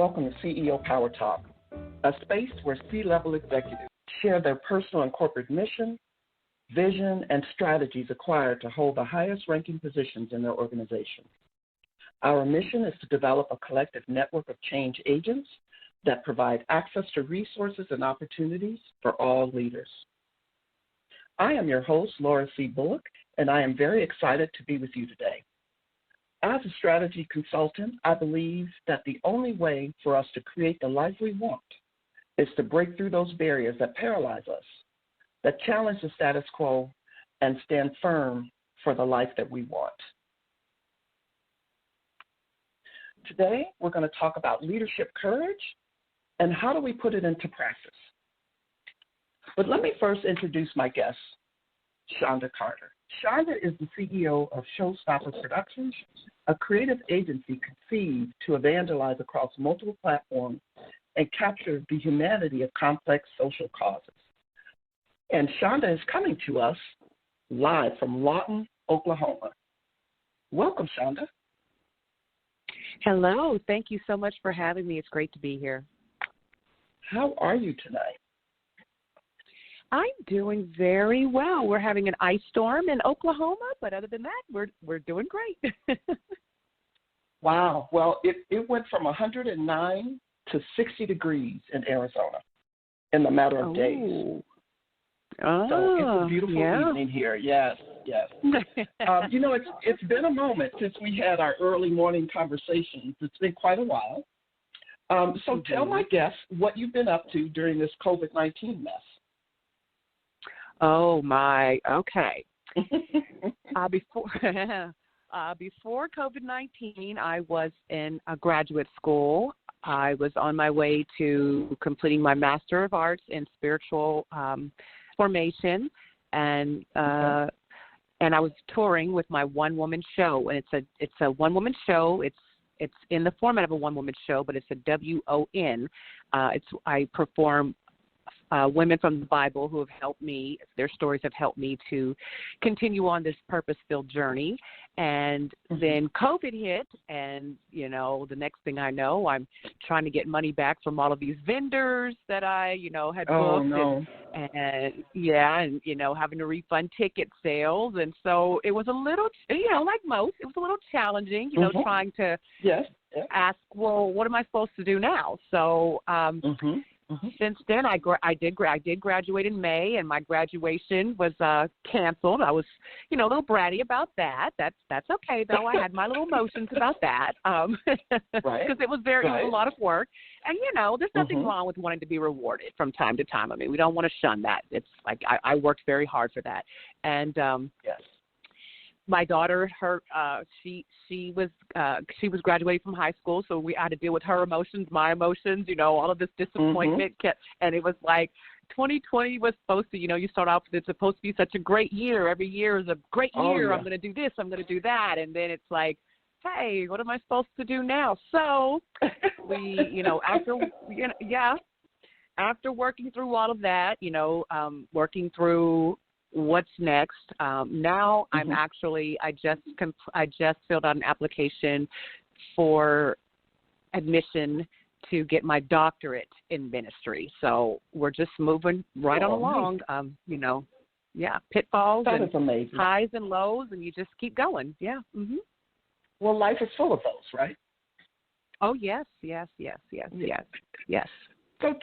welcome to CEO Power Talk, a space where C-level executives share their personal and corporate mission, vision, and strategies acquired to hold the highest-ranking positions in their organization. Our mission is to develop a collective network of change agents that provide access to resources and opportunities for all leaders. I am your host, Laura C. Bullock, and I am very excited to be with you today. As a strategy consultant, I believe that the only way for us to create the life we want is to break through those barriers that paralyze us, that challenge the status quo, and stand firm for the life that we want. Today, we're going to talk about leadership courage and how do we put it into practice. But let me first introduce my guest, Shonda Carter. Shonda is the CEO of ShoStopper Productions, a creative agency conceived to evangelize across multiple platforms and capture the humanity of complex social causes. And Shonda is coming to us live from Lawton, Oklahoma. Welcome, Shonda. Hello. Thank you so much for having me. It's great to be here. How are you tonight? I'm doing very well. We're having an ice storm in Oklahoma, but other than that, we're doing great. Wow. Well, it went from 109 to 60 degrees in Arizona in the matter of days. Oh, so it's a beautiful evening here. Yes, yes. It's been a moment since we had our early morning conversations. It's been quite a while. So tell my guests what you've been up to during this COVID-19 mess. Oh, my. Okay. Before COVID-19, I was in a graduate school. I was on my way to completing my Master of Arts in Spiritual Formation, and I was touring with my one-woman show. And it's a one-woman show. It's in the format of a one-woman show, but it's a WON. I perform women from the Bible who have helped me. Their stories have helped me to continue on this purpose-filled journey. And then COVID hit, and, the next thing I know, I'm trying to get money back from all of these vendors that I, had booked. Oh, no. And having to refund ticket sales. And so it was a little, like most, it was a little challenging, trying to ask, well, what am I supposed to do now? So, since then, I did graduate in May, and my graduation was canceled. I was, a little bratty about that. That's okay, though. I had my little emotions about that because it was a lot of work. And, there's nothing wrong with wanting to be rewarded from time to time. I mean, we don't want to shun that. It's like I worked very hard for that. And my daughter, she was graduating from high school, so I had to deal with her emotions, my emotions, all of this disappointment. And it was like 2020 was supposed to, you start off, it's supposed to be such a great year. Every year is a great year. I'm going to do this, I'm going to do that. And then it's like, hey, what am I supposed to do now? So we, after working through all of that, working through what's next. Now I'm actually, I just filled out an application for admission to get my doctorate in ministry. So we're just moving right on along. Pitfalls that and is amazing. Highs and lows, and you just keep going. Yeah. Well, life is full of those, right? Oh, yes. So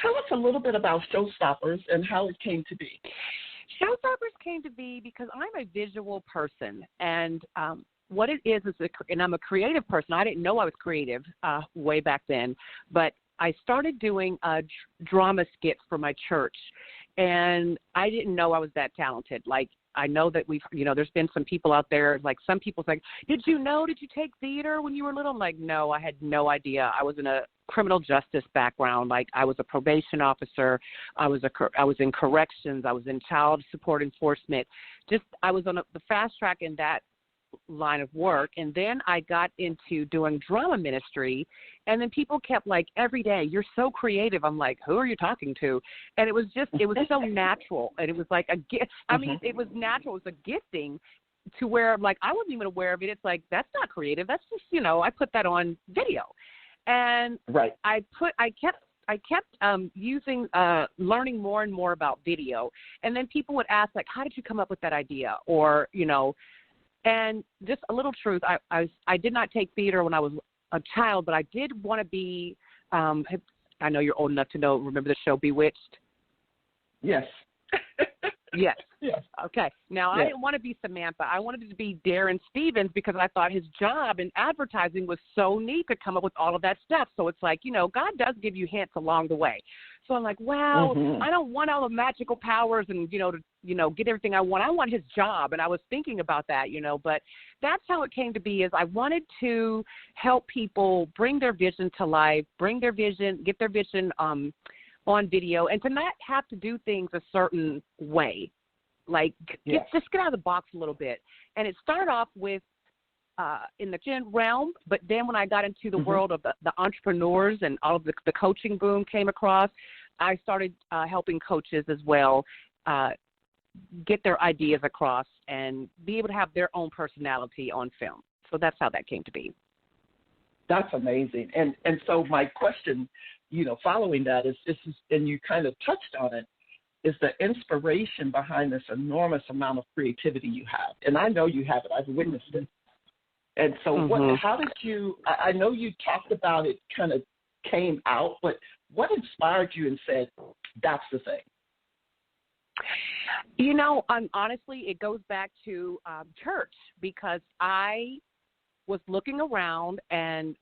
tell us a little bit about ShoStoppers and how it came to be. ShoStoppers came to be because I'm a visual person, and what it is and I'm a creative person. I didn't know I was creative way back then, but I started doing drama skits for my church, and I didn't know I was that talented. Like, I know that there's been some people out there, like some people's like, did you take theater when you were little? I'm like, no, I had no idea. I was in a criminal justice background. Like, I was a probation officer. I was in corrections. I was in child support enforcement. I was on the fast track in that line of work. And then I got into doing drama ministry, and then people kept like, every day, you're so creative. I'm like, who are you talking to? And it was so natural. And it was like a gift. It was natural. It was a gifting to where, like, I wasn't even aware of it. It's like, that's not creative. That's just, I put that on video. And right. I kept learning more and more about video. And then people would ask, like, how did you come up with that idea? Or, and just a little truth, I did not take theater when I was a child, but I did want to be, I know you're old enough to remember the show Bewitched? Yes. Yes. Yes. Okay. Now, yes. I didn't want to be Samantha. I wanted to be Darren Stevens because I thought his job in advertising was so neat to come up with all of that stuff. So it's like, God does give you hints along the way. So I'm like, wow, I don't want all the magical powers and, to get everything I want. I want his job. And I was thinking about that, but that's how it came to be is I wanted to help people bring their vision to life, get their vision on video, and to not have to do things a certain way. Like, just get out of the box a little bit. And it started off with in the gen realm, but then when I got into the world of the entrepreneurs and all of the coaching boom came across, I started helping coaches as well get their ideas across and be able to have their own personality on film. So that's how that came to be. That's amazing. And so my question, following that is, and you kind of touched on it, is the inspiration behind this enormous amount of creativity you have. And I know you have it. I've witnessed it. And so how did you, I know you talked about it kind of came out, but what inspired you and said, that's the thing? Honestly, it goes back to church because I was looking around and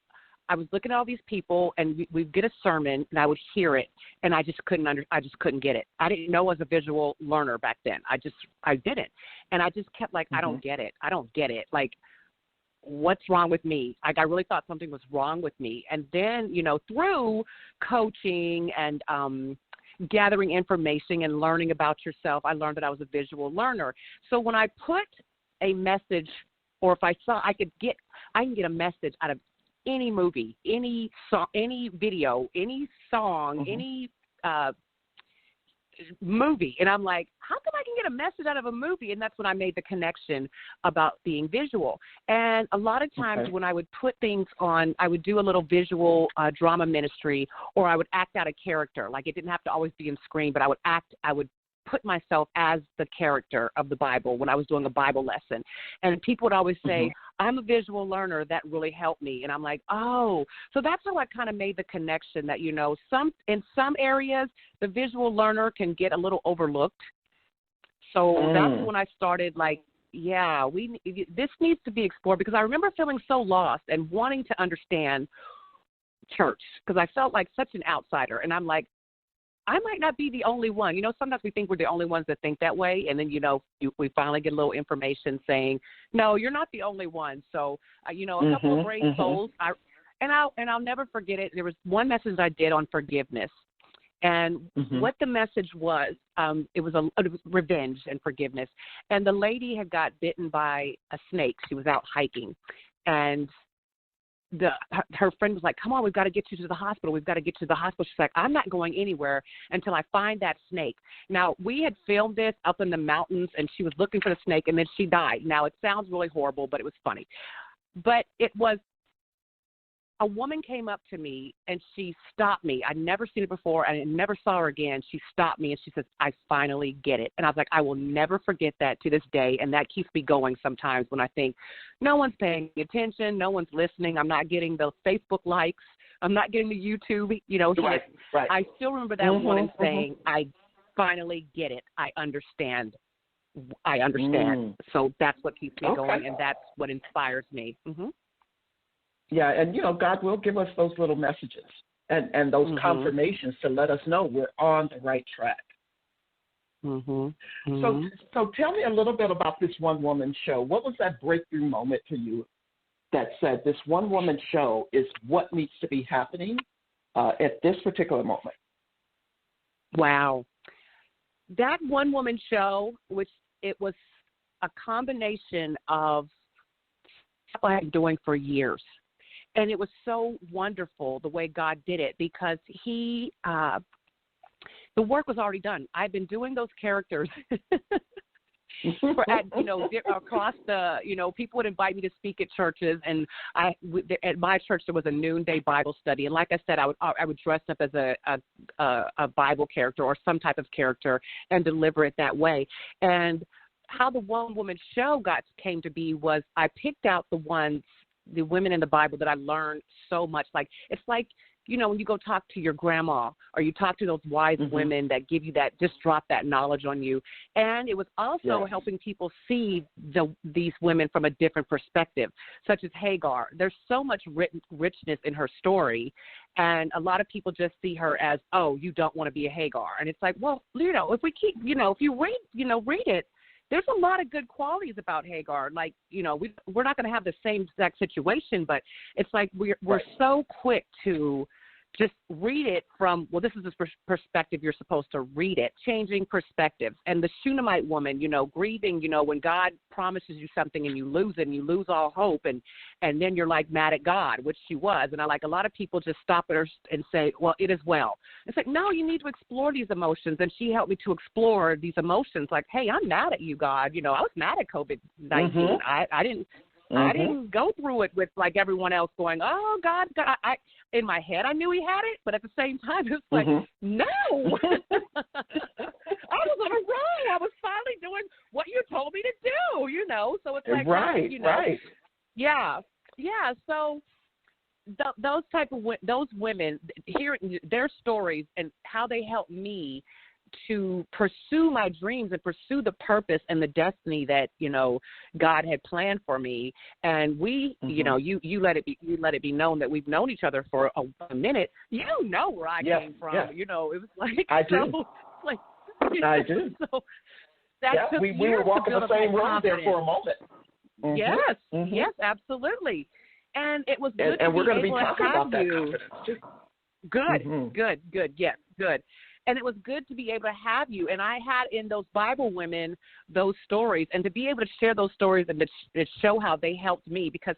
I was looking at all these people, and we'd get a sermon, and I would hear it, and I just couldn't get it. I didn't know I was a visual learner back then. I didn't, and I just kept like, I don't get it. Like, what's wrong with me? Like, I really thought something was wrong with me. And then, through coaching and gathering information and learning about yourself, I learned that I was a visual learner. So when I put a message, or if I saw, I can get a message out of any movie, any song, any video, any song, any movie. And I'm like, how come I can get a message out of a movie? And that's when I made the connection about being visual. And a lot of times when I would put things on, I would do a little visual drama ministry, or I would act out a character. Like, it didn't have to always be in screen, but I would put myself as the character of the Bible when I was doing a Bible lesson. And people would always say, I'm a visual learner. That really helped me. And I'm like, oh, so that's how I kind of made the connection that, in some areas, the visual learner can get a little overlooked. So that's when I started like, this needs to be explored, because I remember feeling so lost and wanting to understand church because I felt like such an outsider. And I'm like, I might not be the only one. Sometimes we think we're the only ones that think that way, and then, we finally get a little information saying, no, you're not the only one. So, a couple of brave souls, and I'll never forget it. There was one message I did on forgiveness, and what the message was, it was revenge and forgiveness. And the lady had got bitten by a snake. She was out hiking, and her friend was like, come on, we've got to get you to the hospital. She's like, I'm not going anywhere until I find that snake. Now, we had filmed this up in the mountains, and she was looking for the snake, and then she died. Now, it sounds really horrible, but it was funny. But it was, a woman came up to me, and she stopped me. I'd never seen it before, and I never saw her again. She stopped me, and she says, I finally get it. And I was like, I will never forget that to this day, and that keeps me going sometimes when I think, no one's paying attention, no one's listening, I'm not getting the Facebook likes, I'm not getting the YouTube, Right. I still remember that woman saying, I finally get it. I understand. So that's what keeps me going, and that's what inspires me. Yeah, and, God will give us those little messages and those confirmations to let us know we're on the right track. So tell me a little bit about this one-woman show. What was that breakthrough moment for you that said this one-woman show is what needs to be happening at this particular moment? Wow. That one-woman show, which it was a combination of stuff I've been doing for years. And it was so wonderful the way God did it, because the work was already done. I've been doing those characters across the, people would invite me to speak at churches, and at my church there was a noonday Bible study, and like I said, I would dress up as a Bible character or some type of character and deliver it that way. And how the One Woman Show came to be was I picked out the women in the Bible that I learned so much. Like, it's like, when you go talk to your grandma or you talk to those wise women that give you that, just drop that knowledge on you. And it was also helping people see these women from a different perspective, such as Hagar. There's so much richness in her story. And a lot of people just see her as, oh, you don't want to be a Hagar. And it's like, well, if we keep, if you read it, there's a lot of good qualities about Hagar. Like, we're not going to have the same exact situation, but it's like we're so quick to just read it from, well, this is the perspective you're supposed to read it, changing perspectives. And the Shunammite woman, grieving, when God promises you something and you lose it and you lose all hope, and then you're like mad at God, which she was. And a lot of people just stop at her and say, well, it is well. It's like, no, you need to explore these emotions. And she helped me to explore these emotions. Like, hey, I'm mad at you, God. I was mad at COVID-19. I didn't go through it with like everyone else going, oh, God. In my head, I knew he had it, but at the same time, it's like, no. I was on a roll. I was finally doing what you told me to do, So it's like, right. Yeah. So those women, hearing their stories and how they helped me to pursue my dreams and pursue the purpose and the destiny that, God had planned for me. And we, you let it be known that we've known each other for a minute. Where I came from. Yeah. It was like, I do. Like, I do. So that took we were walking the same road there for a moment. Yes, absolutely. And it was good and we're going to be talking about that confidence too. Good. Yes, good. And it was good to be able to have you. And I had in those Bible women those stories, and to be able to share those stories and to show how they helped me. Because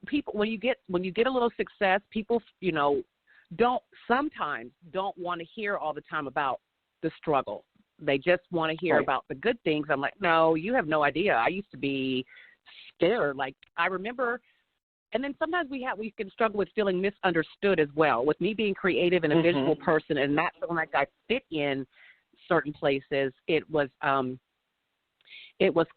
people, when you get a little success, people, sometimes don't want to hear all the time about the struggle. They just want to hear about the good things. I'm like, no, you have no idea. I used to be scared. Like, I remember. And then sometimes we can struggle with feeling misunderstood as well. With me being creative and a visual person and not feeling like I fit in certain places, it was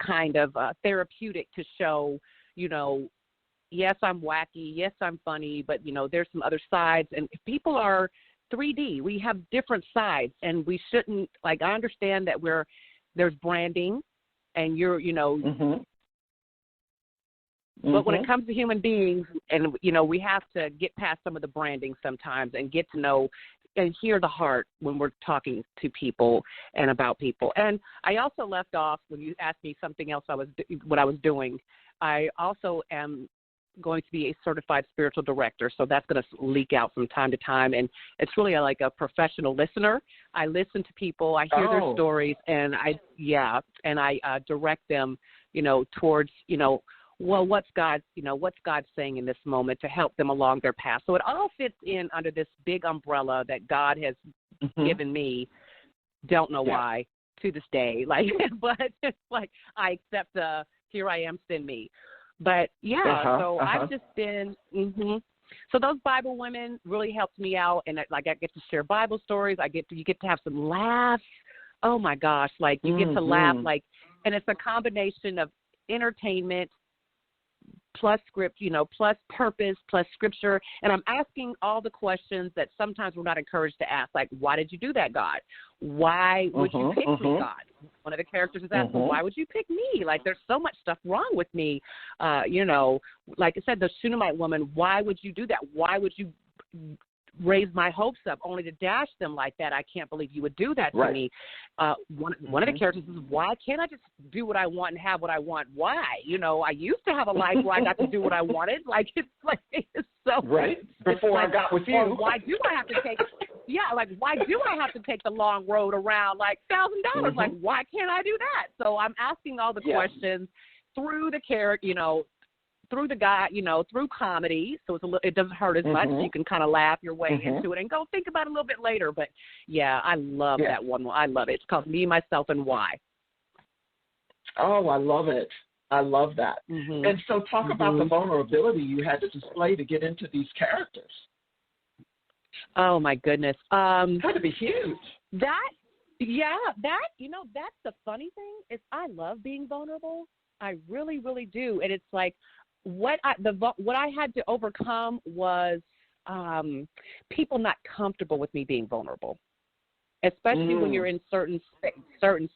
kind of therapeutic to show, yes, I'm wacky, yes, I'm funny, but there's some other sides. And if people are 3D, we have different sides, and we shouldn't. Like, I understand that there's branding, and you're. But when it comes to human beings, and, we have to get past some of the branding sometimes and get to know and hear the heart when we're talking to people and about people. And I also left off when you asked me something else what I was doing. I also am going to be a certified spiritual director, so that's going to leak out from time to time. And it's really like a professional listener. I listen to people, I hear their stories, and I direct them, towards, well, what's God saying in this moment to help them along their path. So it all fits in under this big umbrella that God has given me. Don't know why to this day, but it's like I accept here I am, send me. But so I've just been. So those Bible women really helped me out, and I get to share Bible stories. You get to have some laughs. Oh my gosh, you get to laugh, and it's a combination of entertainment plus script, plus purpose, plus scripture. And I'm asking all the questions that sometimes we're not encouraged to ask, like, why did you do that, God? Why would you pick me, God? One of the characters is asking, why would you pick me? Like, there's so much stuff wrong with me. Like I said, the Shunammite woman, why would you do that? Why would you raise my hopes up only to dash them like that? I can't believe you would do that to me. One of the characters is, why can't I just do what I want and have what I want? Why? I used to have a life where I got to do what I wanted. It's so before I got with you. Why do I have to take? Why do I have to take the long road around $1,000? Like, why can't I do that? So I'm asking all the questions through the character, through the guy, through comedy, so it doesn't hurt as much. You can kind of laugh your way into it and go think about it a little bit later. But, I love that one. I love it. It's called Me, Myself, and Why. Oh, I love it. I love that. Mm-hmm. And so talk about the vulnerability you had to display to get into these characters. Oh, my goodness. It had to be huge. That's the funny thing is I love being vulnerable. I really, really do. And it's like what I had to overcome was people not comfortable with me being vulnerable. Especially when you're in certain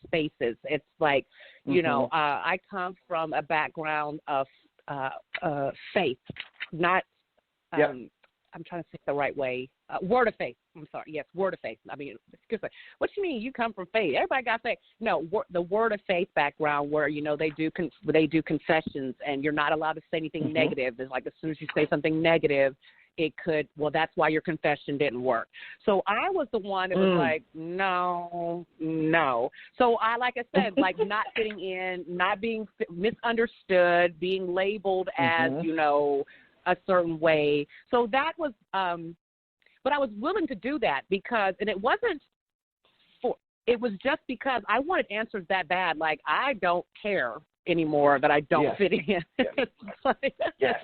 spaces. It's like, I come from a background of faith, not, I'm trying to say it the right way, word of faith. I'm sorry. Yes, word of faith. I mean, excuse me. What do you mean you come from faith? Everybody got faith. No, the word of faith background where, they do confessions and you're not allowed to say anything negative. It's like as soon as you say something negative, it could, that's why your confession didn't work. So I was the one that was like, no. So like I said, like not fitting in, not being misunderstood, being labeled as, a certain way. So that was, but I was willing to do that because, and it was just because I wanted answers that bad. Like, I don't care anymore that I don't fit in. It's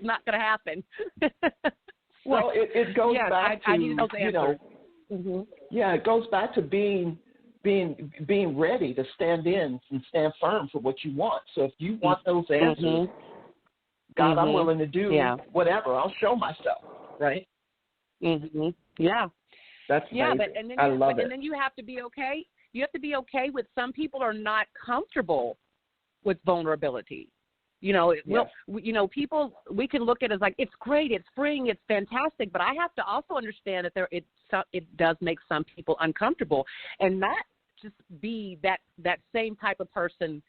not going to happen. Well, it goes back to, I need those answers. It goes back to being ready to stand in and stand firm for what you want. So if you want those answers, God, I'm willing to do whatever. I'll show myself, right? Yeah. That's amazing. I love it. And then you have to be okay. You have to be okay with some people are not comfortable with vulnerability. People, we can look at it as like, it's great, it's freeing, it's fantastic, but I have to also understand that it does make some people uncomfortable and not just be that same type of person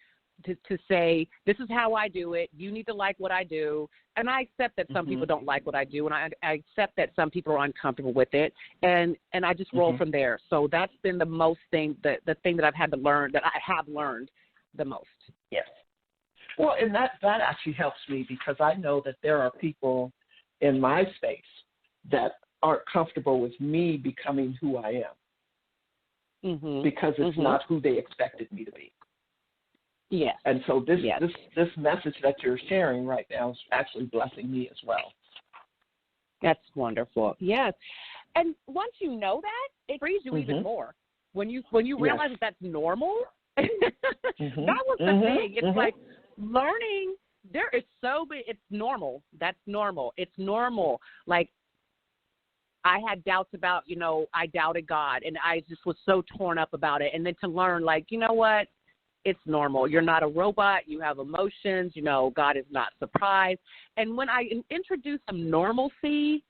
to say, this is how I do it, you need to like what I do. And I accept that some people don't like what I do, and I accept that some people are uncomfortable with it, and I just roll from there. So that's been the thing that I've had to learn, that I have learned the most. Yes. Well, and that actually helps me because I know that there are people in my space that aren't comfortable with me becoming who I am because it's not who they expected me to be. Yes. And so this message that you're sharing right now is actually blessing me as well. That's wonderful. Yes. And once you know that, it frees you even more. When you realize that that's normal, that was the thing. It's like learning, there is it's normal. That's normal. It's normal. Like, I had doubts about, I doubted God, and I just was so torn up about it. And then to learn, like, you know what? It's normal. You're not a robot. You have emotions. God is not surprised. And when I introduce some normalcy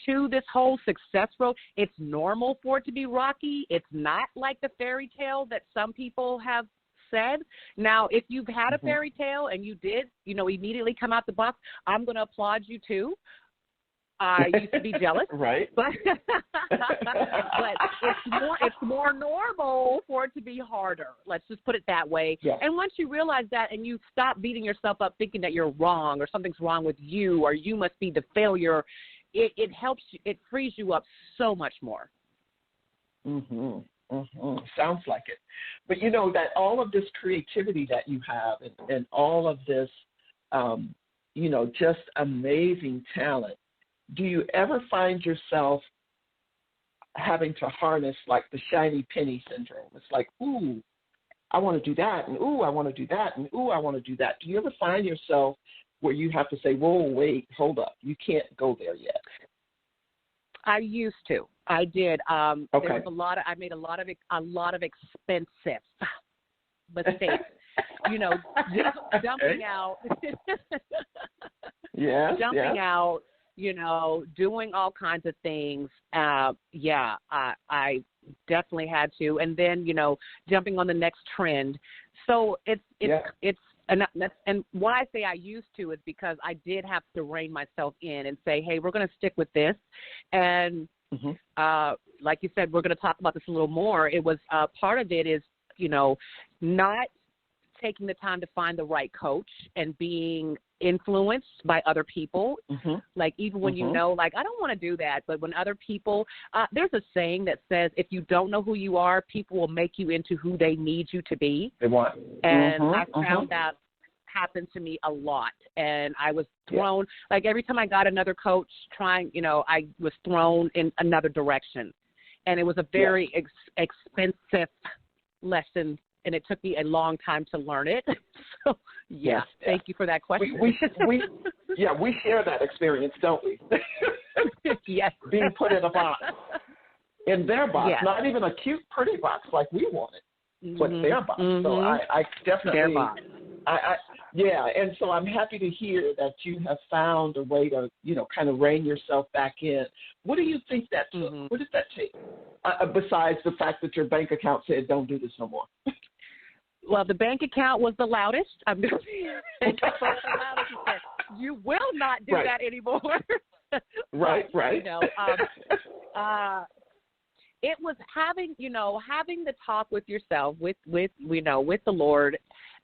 to this whole success road, it's normal for it to be rocky. It's not like the fairy tale that some people have said. Now, if you've had a fairy tale and you did, immediately come out the box, I'm going to applaud you too. I used to be jealous, right? But it's more normal for it to be harder. Let's just put it that way. Yeah. And once you realize that, and you stop beating yourself up thinking that you're wrong or something's wrong with you or you must be the failure, it helps you. It frees you up so much more. Sounds like it. But that all of this creativity that you have and all of this, just amazing talent. Do you ever find yourself having to harness like the shiny penny syndrome? It's like, ooh, I want to do that, and ooh, I want to do that, and ooh, I want to do that. Do you ever find yourself where you have to say, whoa, wait, hold up, you can't go there yet? I used to. I did. Okay. There was I made a lot of expensive mistakes. Dumping out. Jumping out. Doing all kinds of things. I definitely had to. And then, jumping on the next trend. So it's and why I say I used to is because I did have to rein myself in and say, hey, we're going to stick with this. And like you said, we're going to talk about this a little more. It was part of it is, not taking the time to find the right coach and being influenced by other people. Like even when you know, like, I don't want to do that, but when other people, there's a saying that says, if you don't know who you are, people will make you into who they need you to be. They want. And I found that happened to me a lot. And I was thrown, like every time I got another coach trying, I was thrown in another direction. And it was a very expensive lesson, and it took me a long time to learn it. So, thank you for that question. We share that experience, don't we? Yes. Being put in a box. In their box, not even a cute, pretty box like we wanted, but their box. So I definitely, their box. And so I'm happy to hear that you have found a way to, kind of rein yourself back in. What do you think that took? What did that take? Besides the fact that your bank account said, don't do this no more. Well, the bank account was the loudest. I'm just you will not do that anymore. Right. It was having the talk with yourself, with the Lord,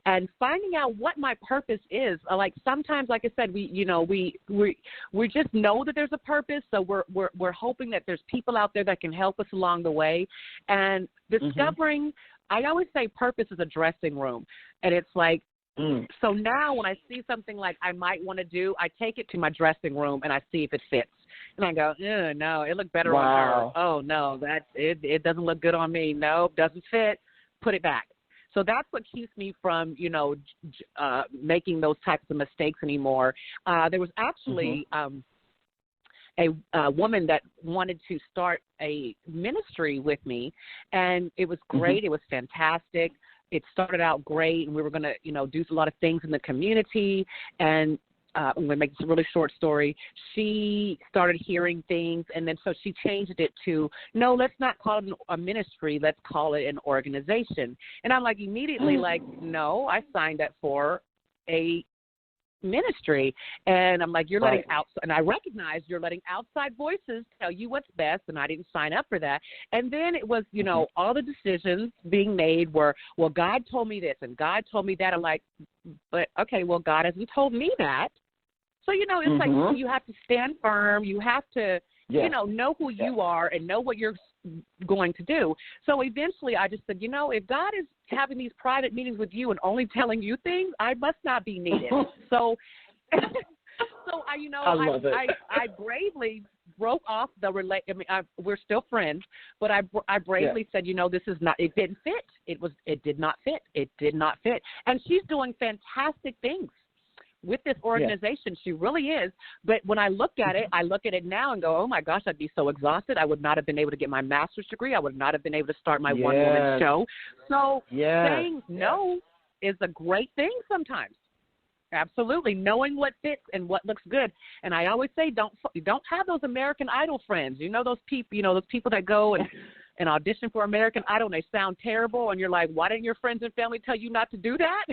and finding out what my purpose is. Like sometimes, like I said, we just know that there's a purpose, so we're hoping that there's people out there that can help us along the way, and discovering. I always say purpose is a dressing room, and it's like. So now when I see something like I might want to do, I take it to my dressing room and I see if it fits. And I go, no, it looked better on her. Oh, no, it doesn't look good on me. No, doesn't fit. Put it back. So that's what keeps me from, making those types of mistakes anymore. There was actually a woman that wanted to start a ministry with me, and it was great. It was fantastic. It started out great, and we were going to, do a lot of things in the community. And I'm going to make this a really short story. She started hearing things, and then so she changed it to, no, let's not call it a ministry. Let's call it an organization. And I'm like immediately like, no, I signed up for a ministry. And I'm like, you're letting out, and I recognize you're letting outside voices tell you what's best, and I didn't sign up for that. And then it was, all the decisions being made were, well, God told me this and God told me that. I'm like, but okay, well, God hasn't told me that. So, it's like you have to stand firm. You have to, know who you are and know what you're going to do. So eventually I just said, if God is having these private meetings with you and only telling you things, I must not be needed. So I bravely broke off the we're still friends, but I bravely said, this is not, it didn't fit. It did not fit. It did not fit. And she's doing fantastic things with this organization. She really is. But when I look at it now and go, oh my gosh, I'd be so exhausted. I would not have been able to get my master's degree. I would not have been able to start my one-woman show. So saying no is a great thing sometimes. Absolutely. Knowing what fits and what looks good. And I always say, don't have those American Idol friends. Those people that go and audition for American Idol and they sound terrible. And you're like, why didn't your friends and family tell you not to do that?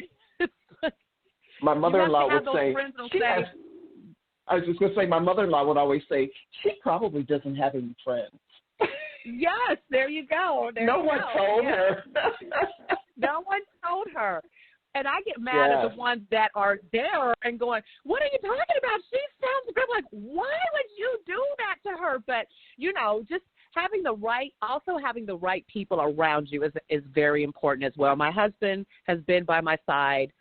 My mother-in-law would say, I was just going to say, my mother-in-law would always say, she probably doesn't have any friends. Yes, there you go. No one told her. No one told her. And I get mad at the ones that are there and going, what are you talking about? She sounds good. Like, why would you do that to her? But, just having the right people around you is very important as well. My husband has been by my side,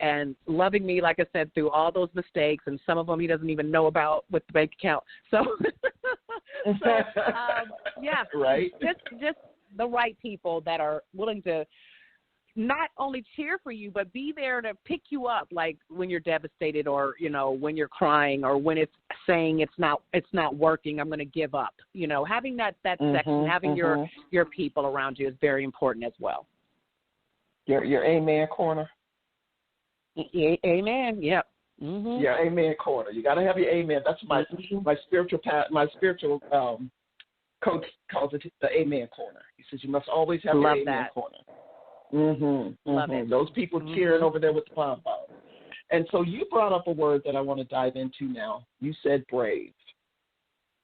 and loving me, like I said, through all those mistakes, and some of them he doesn't even know about with the bank account. So, right. Just the right people that are willing to not only cheer for you, but be there to pick you up, like when you're devastated, or when you're crying, or when it's saying it's not working, I'm going to give up. Having that section, having your people around you is very important as well. Your amen corner. Amen. Yep. Yeah, amen corner. You got to have your amen. That's my spiritual coach calls it the amen corner. He says you must always have your amen corner. Love it. Those people cheering over there with the pom pom. And so you brought up a word that I want to dive into now. You said brave.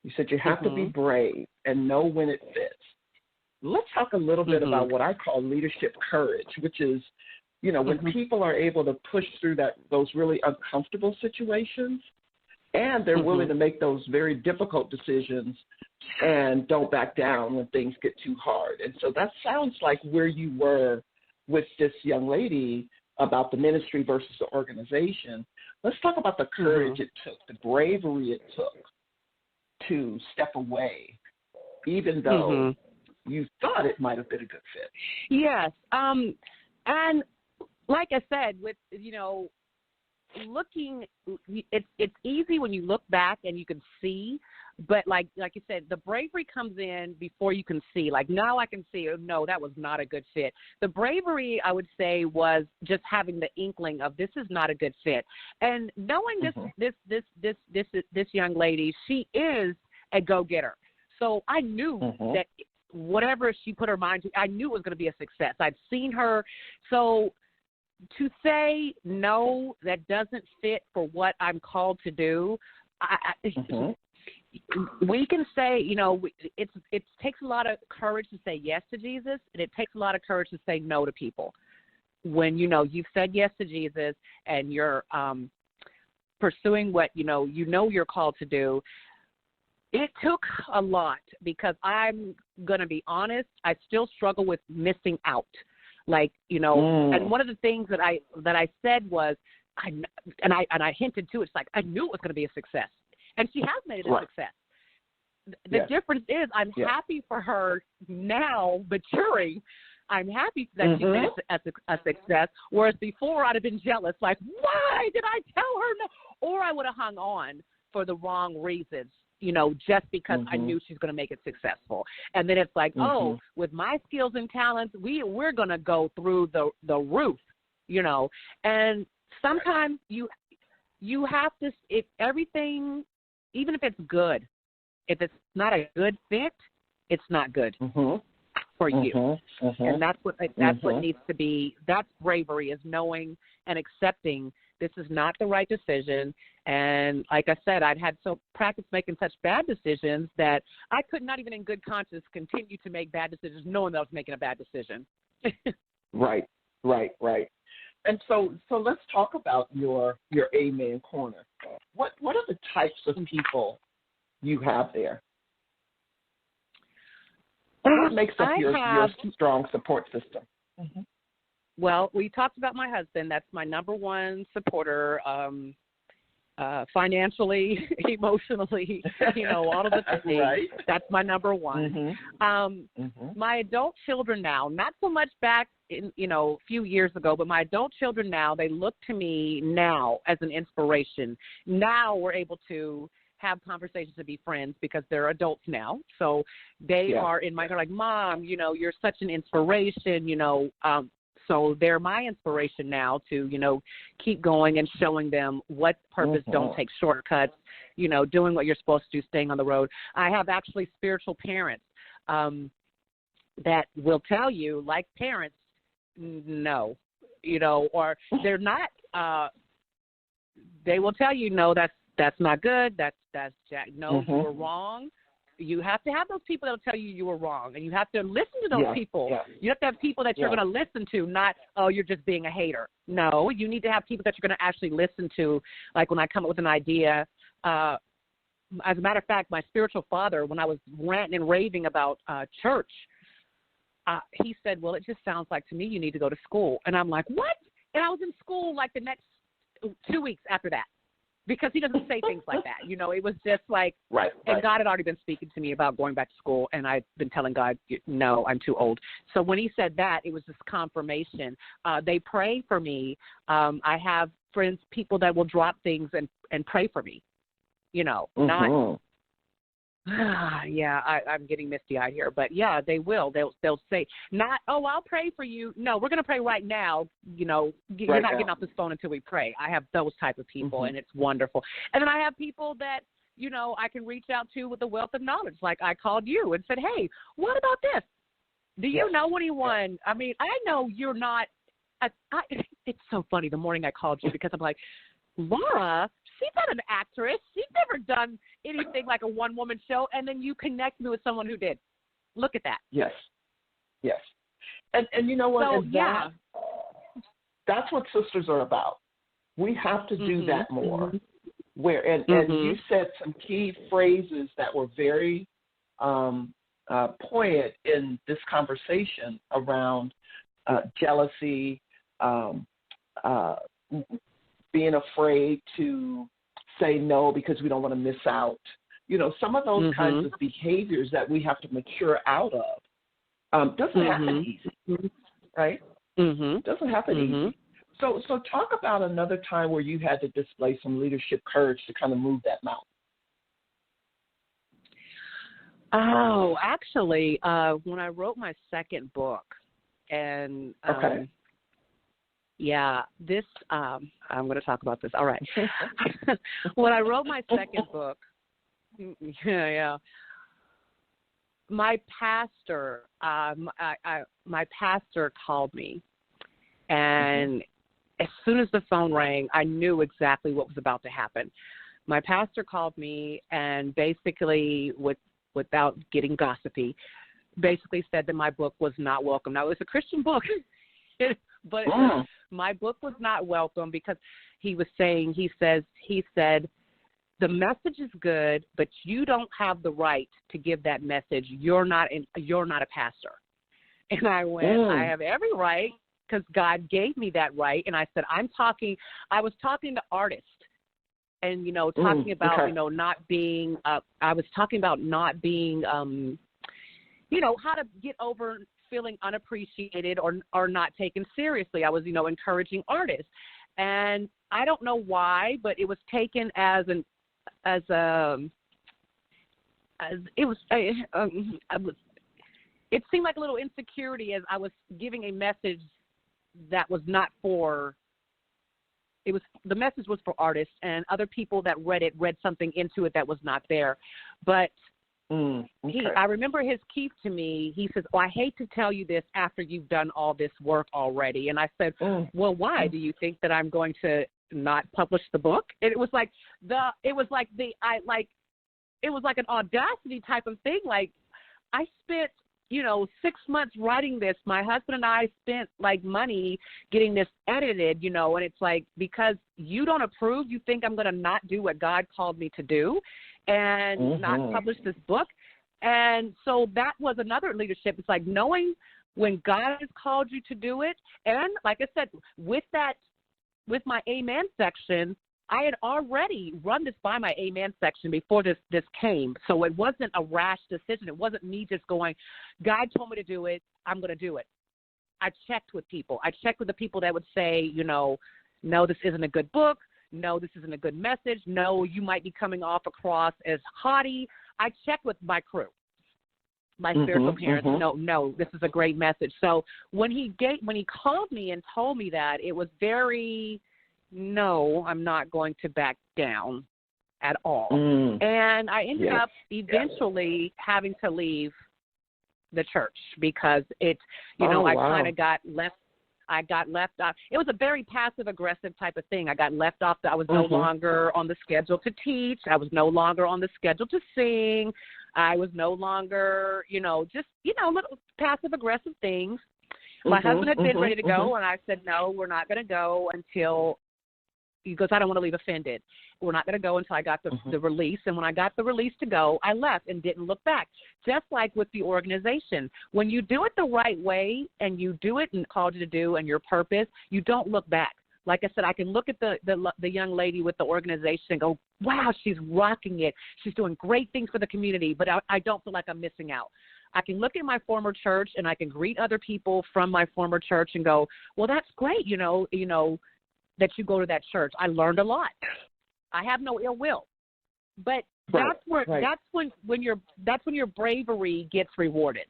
You said you have to be brave and know when it fits. Let's talk a little bit about what I call leadership courage, which is You know, when people are able to push through those really uncomfortable situations, and they're willing to make those very difficult decisions and don't back down when things get too hard. And so that sounds like where you were with this young lady about the ministry versus the organization. Let's talk about the courage it took, the bravery it took to step away, even though you thought it might have been a good fit. Yes. And like I said, with, you know, looking, it's easy when you look back and you can see, but like you said, the bravery comes in before you can see. Like, now I can see, oh, no, that was not a good fit. The bravery, I would say, was just having the inkling of this is not a good fit, and knowing this young lady, she is a go-getter. So I knew that whatever she put her mind to, I knew it was going to be a success. I'd seen her, so to say no, that doesn't fit for what I'm called to do, we can say, you know, it takes a lot of courage to say yes to Jesus, and it takes a lot of courage to say no to people. When, you know, you've said yes to Jesus and you're pursuing what, you know you're called to do, it took a lot, because I'm going to be honest, I still struggle with missing out. Like, you know, and one of the things that I said was, I hinted to, it's like, I knew it was going to be a success. And she has made it a success. The difference is I'm happy for her now maturing. I'm happy that she made it a success, whereas before I'd have been jealous, like, why did I tell her no? Or I would have hung on for the wrong reasons, you know, just because I knew she's going to make it successful. And then it's like, oh, with my skills and talents, we're going to go through the roof, you know. And sometimes you have to, if everything, even if it's good, if it's not a good fit, it's not good for you. And that's what needs to be. That's bravery, is knowing and accepting this is not the right decision. And like I said, I'd had so practice making such bad decisions that I could not even in good conscience continue to make bad decisions knowing that I was making a bad decision. Right. And so let's talk about your Amen Corner. What are the types of people you have there? What makes up your strong support system? Well, we talked about my husband. That's my number one supporter, financially, emotionally, you know, all of the things. Right. That's my number one. My adult children now, not so much back in, you know, a few years ago, but my adult children now, they look to me now as an inspiration. Now we're able to have conversations and be friends because they're adults now. So they are in my, they're like, Mom, you know, you're such an inspiration, you know, so they're my inspiration now to, you know, keep going and showing them what purpose, don't take shortcuts, you know, doing what you're supposed to do, staying on the road. I have actually spiritual parents that will tell you, like parents, no, you know, or they're not, they will tell you, no, that's not good, that's Jack, no, you were wrong. You have to have those people that will tell you were wrong, and you have to listen to those people. You have to have people that you're going to listen to, not, oh, you're just being a hater. No, you need to have people that you're going to actually listen to. Like when I come up with an idea, as a matter of fact, my spiritual father, when I was ranting and raving about church, he said, well, it just sounds like to me you need to go to school. And I'm like, what? And I was in school like the next 2 weeks after that. Because he doesn't say things like that. You know, it was just like, and God had already been speaking to me about going back to school, and I'd been telling God, no, I'm too old. So when he said that, it was this confirmation. They pray for me. I have friends, people that will drop things and pray for me, you know, not, I'm getting misty-eyed here, but yeah, they will. They'll say, not, oh, I'll pray for you. No, we're going to pray right now. You know, you're not getting off this phone until we pray. I have those type of people, and it's wonderful. And then I have people that, you know, I can reach out to with a wealth of knowledge. Like I called you and said, hey, what about this? Do you know anyone? I mean, I know you're not. It's so funny. The morning I called you because I'm like, Laura, she's not an actress. She's never done anything like a one-woman show, and then you connect me with someone who did. Look at that. Yes. And you know what? So, That's what sisters are about. We have to do that more. And you said some key phrases that were very poignant in this conversation around jealousy, being afraid to say no because we don't want to miss out. Some of those kinds of behaviors that we have to mature out of doesn't happen easy, right? Doesn't happen easy. So talk about another time where you had to display some leadership courage to kind of move that mountain. Oh, actually, when I wrote my second book, and this I'm going to talk about this. All right. When I wrote my second book, my pastor, my pastor called me, and as soon as the phone rang, I knew exactly what was about to happen. My pastor called me and basically, without getting gossipy, basically said that my book was not welcome. Now, it was a Christian book, but my book was not welcome because he said, the message is good, but you don't have the right to give that message. You're not a pastor. And I went, I have every right because God gave me that right. And I said, I was talking to artists and, talking about, not being, I was talking about not being, how to get over feeling unappreciated or not taken seriously. I was, encouraging artists. And I don't know why, but it was taken it seemed like a little insecurity as I was giving a message that was not for, the message was for artists, and other people that read something into it that was not there. But I remember his key to me. He says, I hate to tell you this after you've done all this work already. And I said, well, why? Do you think that I'm going to not publish the book? And it was like an audacity type of thing. Like, I spent 6 months writing this. My husband and I spent money getting this edited, and it's like, because you don't approve, you think I'm going to not do what God called me to do and not publish this book. And so that was another leadership. It's like knowing when God has called you to do it. And like I said, with my amen section, I had already run this by my amen section before this came. So it wasn't a rash decision. It wasn't me just going, God told me to do it, I'm going to do it. I checked with people. I checked with the people that would say, no, this isn't a good book. No, this isn't a good message. No, you might be coming off across as haughty. I checked with my crew, my spiritual parents. No, this is a great message. So when he called me and told me that, it was very, no, I'm not going to back down at all. And I ended up eventually having to leave the church because I kind of got left. I got left off. It was a very passive-aggressive type of thing. I got left off. I was no longer on the schedule to teach. I was no longer on the schedule to sing. I was no longer, just, little passive-aggressive things. My husband had been ready to go, and I said, no, we're not going to go until he goes, I don't want to leave offended. We're not going to go until I got the release. And when I got the release to go, I left and didn't look back. Just like with the organization, when you do it the right way and you do it and called you to do and your purpose, you don't look back. Like I said, I can look at the young lady with the organization and go, wow, she's rocking it. She's doing great things for the community, but I don't feel like I'm missing out. I can look at my former church and I can greet other people from my former church and go, well, that's great, that you go to that church. I learned a lot. I have no ill will. But that's when your bravery gets rewarded.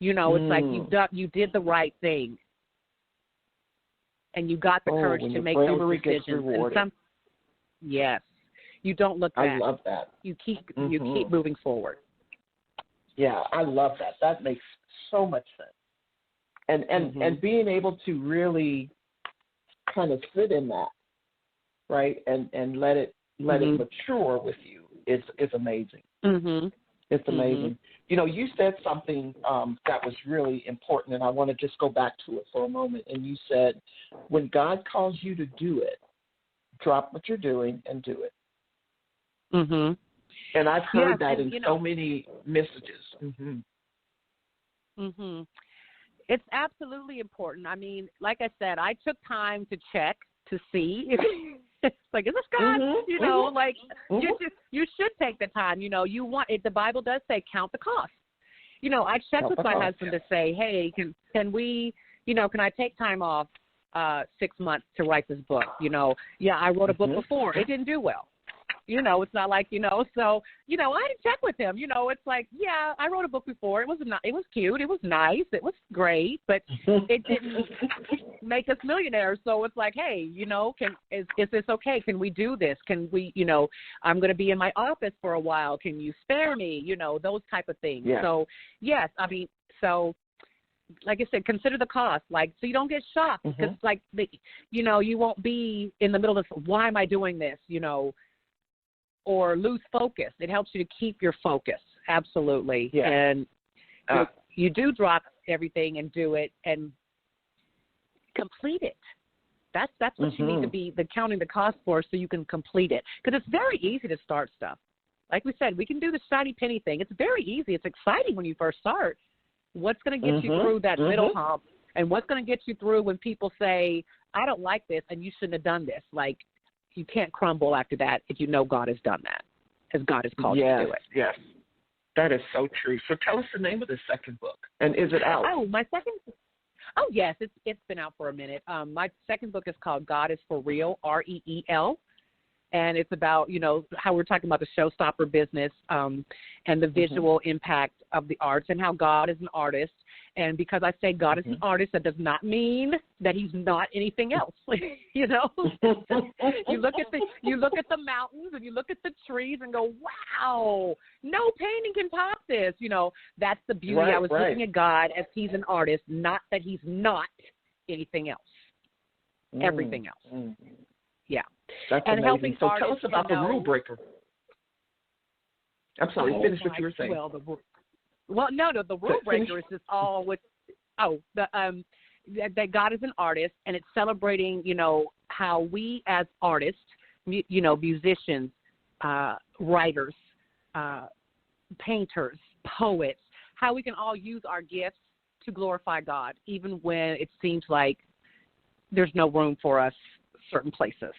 It's like you did the right thing. And you got the courage to make those decisions. Yes. You don't look back. I love that. You keep moving forward. Yeah, I love that. That makes so much sense. And being able to really kind of sit in that, right, and let it mature with you is amazing. It's amazing. You know, you said something that was really important, and I want to just go back to it for a moment. And you said, when God calls you to do it, drop what you're doing and do it. And I've heard that in so many messages. It's absolutely important. I mean, like I said, I took time to check to see if it's like, is this God? You know, like you should take the time. You know, you want it. The Bible does say count the cost. You know, I checked with my husband to say, hey, can we, you know, can I take time off 6 months to write this book? You know, I wrote a book before. It didn't do well. You know, it's not like, you know, so, you know, I had to check with him. You know, it's like, I wrote a book before. It was cute. It was nice. It was great, but it didn't make us millionaires. So it's like, hey, you know, is this okay? Can we do this? Can we, you know, I'm going to be in my office for a while. Can you spare me? You know, those type of things. Yeah. So, yes, I mean, so like I said, consider the cost, like, so you don't get shocked because, like, you know, you won't be in the middle of, why am I doing this, you know, or lose focus. It helps you to keep your focus. Absolutely. Yeah. And you do drop everything and do it and complete it. That's what you need to be counting the cost for, so you can complete it. Because it's very easy to start stuff. Like we said, we can do the shiny penny thing. It's very easy. It's exciting when you first start. What's going to get you through that middle hump, and what's going to get you through when people say, I don't like this and you shouldn't have done this. Like, you can't crumble after that if you know God has done that, as God has called you to do it. Yes, that is so true. So tell us the name of the second book, and is it out? Oh, yes, it's been out for a minute. My second book is called God is for Real, REEL, and it's about, you know, how we're talking about the ShoStopper business and the visual impact of the arts, and how God is an artist. And because I say God is an artist, that does not mean that he's not anything else. You know, you look at the mountains and you look at the trees and go, wow, no painting can top this. You know, that's the beauty. I was looking at God as he's an artist, not that he's not anything else, everything else. Yeah. That's and amazing. Helping so artists, tell us about the rule breaker. I'm sorry, finish what you were saying. The rule breaker is just all with, that God is an artist, and it's celebrating, you know, how we as artists, you know, musicians, writers, painters, poets, how we can all use our gifts to glorify God, even when it seems like there's no room for us certain places.